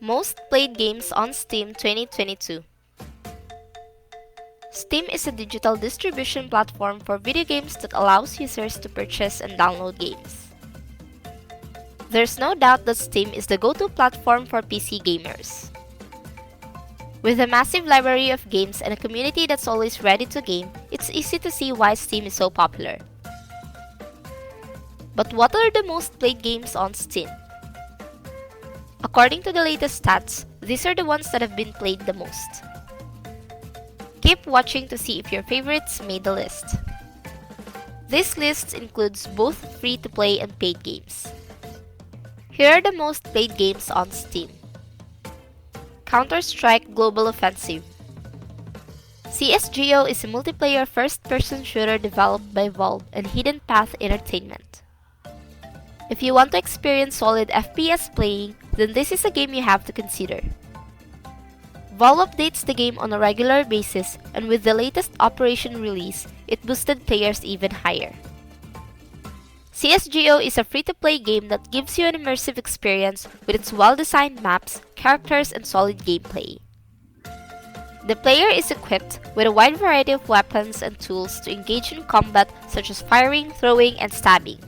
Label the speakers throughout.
Speaker 1: Most played games on Steam 2022. Steam is a digital distribution platform for video games that allows users to purchase and download games. There's no doubt that Steam is the go-to platform for PC gamers. With a massive library of games and a community that's always ready to game, it's easy to see why Steam is so popular. But what are the most played games on Steam? According to the latest stats, these are the ones that have been played the most. Keep watching to see if your favorites made the list. This list includes both free-to-play and paid games. Here are the most played games on Steam. Counter-Strike Global Offensive. CSGO is a multiplayer first-person shooter developed by Valve and Hidden Path Entertainment. If you want to experience solid FPS playing, then this is a game you have to consider. Valve updates the game on a regular basis, and with the latest Operation release, it boosted players even higher. CSGO is a free-to-play game that gives you an immersive experience with its well-designed maps, characters, and solid gameplay. The player is equipped with a wide variety of weapons and tools to engage in combat such as firing, throwing, and stabbing.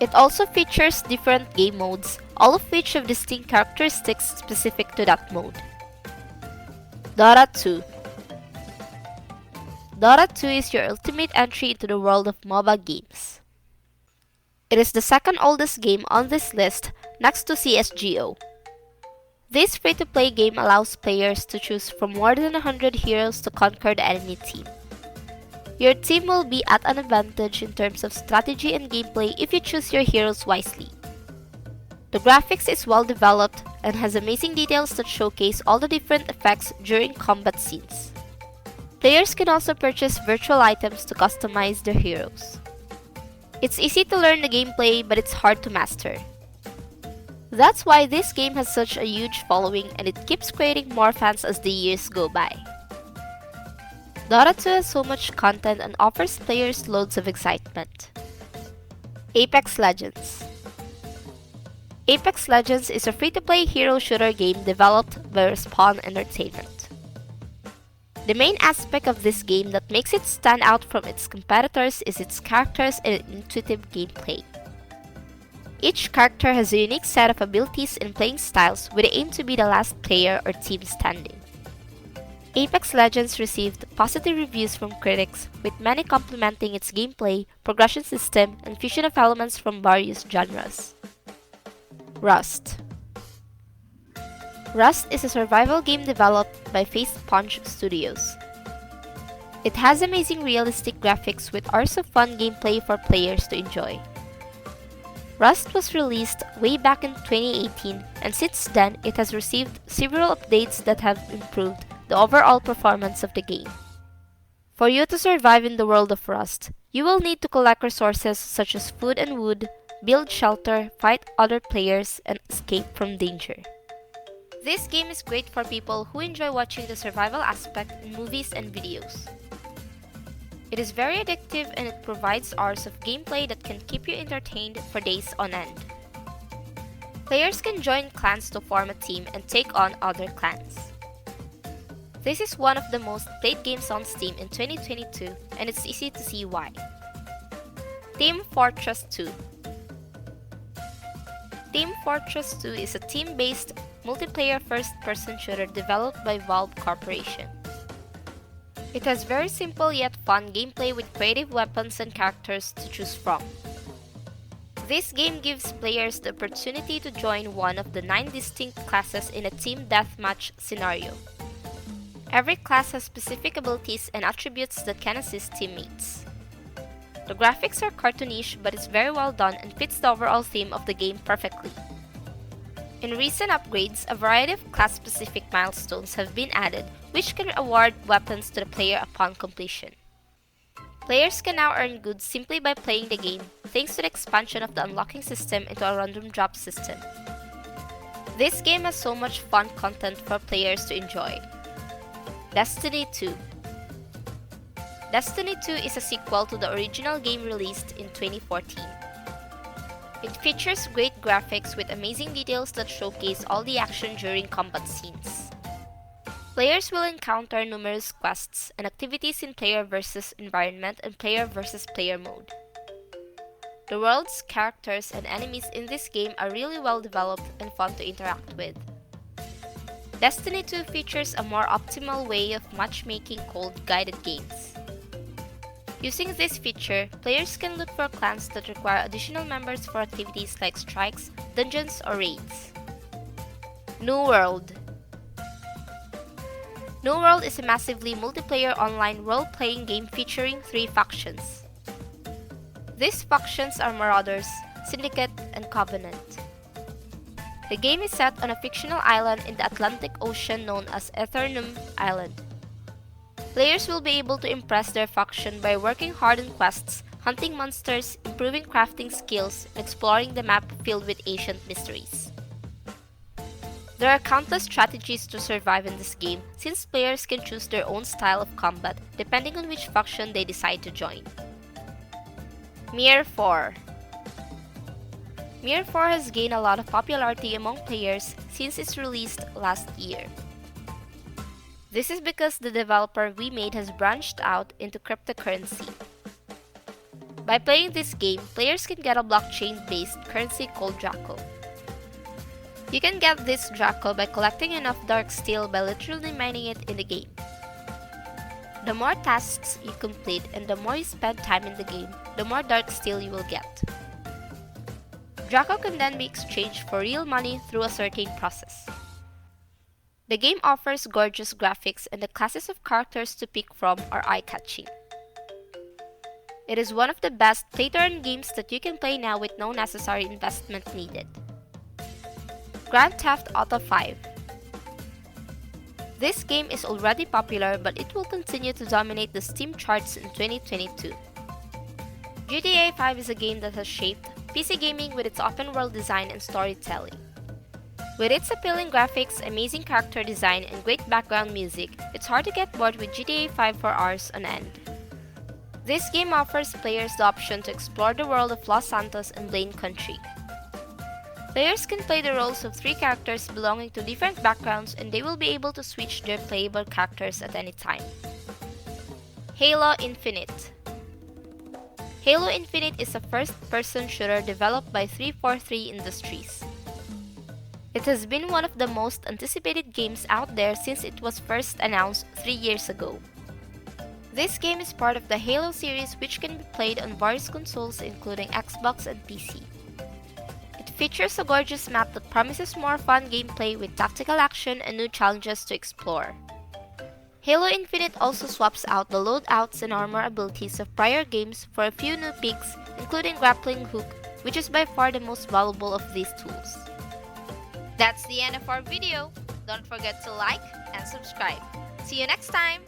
Speaker 1: It also features different game modes, all of which have distinct characteristics specific to that mode. DOTA 2. DOTA 2 is your ultimate entry into the world of MOBA games. It is the second oldest game on this list, next to CSGO. This free-to-play game allows players to choose from more than 100 heroes to conquer the enemy team. Your team will be at an advantage in terms of strategy and gameplay if you choose your heroes wisely. The graphics is well developed and has amazing details that showcase all the different effects during combat scenes. Players can also purchase virtual items to customize their heroes. It's easy to learn the gameplay, but it's hard to master. That's why this game has such a huge following and it keeps creating more fans as the years go by. Dota 2 has so much content and offers players loads of excitement. Apex Legends. Apex Legends is a free-to-play hero shooter game developed by Respawn Entertainment. The main aspect of this game that makes it stand out from its competitors is its characters and intuitive gameplay. Each character has a unique set of abilities and playing styles with the aim to be the last player or team standing. Apex Legends received positive reviews from critics, with many complimenting its gameplay, progression system, and fusion of elements from various genres. Rust. Rust is a survival game developed by Face Punch Studios. It has amazing realistic graphics with hours of fun gameplay for players to enjoy. Rust was released way back in 2018, and since then it has received several updates that have improved the overall performance of the game. For you to survive in the world of Rust, you will need to collect resources such as food and wood, build shelter, fight other players, and escape from danger. This game is great for people who enjoy watching the survival aspect in movies and videos. It is very addictive and it provides hours of gameplay that can keep you entertained for days on end. Players can join clans to form a team and take on other clans. This is one of the most played games on Steam in 2022, and it's easy to see why. Team Fortress 2. Team Fortress 2 is a team-based, multiplayer first-person shooter developed by Valve Corporation. It has very simple yet fun gameplay with creative weapons and characters to choose from. This game gives players the opportunity to join one of the 9 distinct classes in a team deathmatch scenario. Every class has specific abilities and attributes that can assist teammates. The graphics are cartoonish, but it's very well done and fits the overall theme of the game perfectly. In recent upgrades, a variety of class-specific milestones have been added, which can award weapons to the player upon completion. Players can now earn goods simply by playing the game, thanks to the expansion of the unlocking system into a random drop system. This game has so much fun content for players to enjoy. Destiny 2. Destiny 2 is a sequel to the original game released in 2014. It features great graphics with amazing details that showcase all the action during combat scenes. Players will encounter numerous quests and activities in player versus environment and player versus player mode. The worlds, characters, and enemies in this game are really well developed and fun to interact with. Destiny 2 features a more optimal way of matchmaking called guided games. Using this feature, players can look for clans that require additional members for activities like strikes, dungeons, or raids. New World. New World is a massively multiplayer online role-playing game featuring 3 factions. These factions are Marauders, Syndicate, and Covenant. The game is set on a fictional island in the Atlantic Ocean known as Aeternum Island. Players will be able to impress their faction by working hard on quests, hunting monsters, improving crafting skills, and exploring the map filled with ancient mysteries. There are countless strategies to survive in this game since players can choose their own style of combat depending on which faction they decide to join. Mir 4. Mir 4 has gained a lot of popularity among players since its release last year. This is because the developer we made has branched out into cryptocurrency. By playing this game, players can get a blockchain-based currency called Draco. You can get this Draco by collecting enough dark steel by literally mining it in the game. The more tasks you complete and the more you spend time in the game, the more dark steel you will get. Draco can then be exchanged for real money through a certain process. The game offers gorgeous graphics and the classes of characters to pick from are eye-catching. It is one of the best play-to-earn games that you can play now with no necessary investment needed. Grand Theft Auto 5. This game is already popular but it will continue to dominate the Steam charts in 2022. GTA 5 is a game that has shaped PC gaming with its open-world design and storytelling. With its appealing graphics, amazing character design, and great background music, it's hard to get bored with GTA 5 for hours on end. This game offers players the option to explore the world of Los Santos and Blaine Country. Players can play the roles of 3 characters belonging to different backgrounds and they will be able to switch their playable characters at any time. Halo Infinite. Halo Infinite is a first-person shooter developed by 343 Industries. It has been one of the most anticipated games out there since it was first announced 3 years ago. This game is part of the Halo series which can be played on various consoles including Xbox and PC. It features a gorgeous map that promises more fun gameplay with tactical action and new challenges to explore. Halo Infinite also swaps out the loadouts and armor abilities of prior games for a few new picks, including grappling hook, which is by far the most valuable of these tools. That's the end of our video. Don't forget to like and subscribe. See you next time!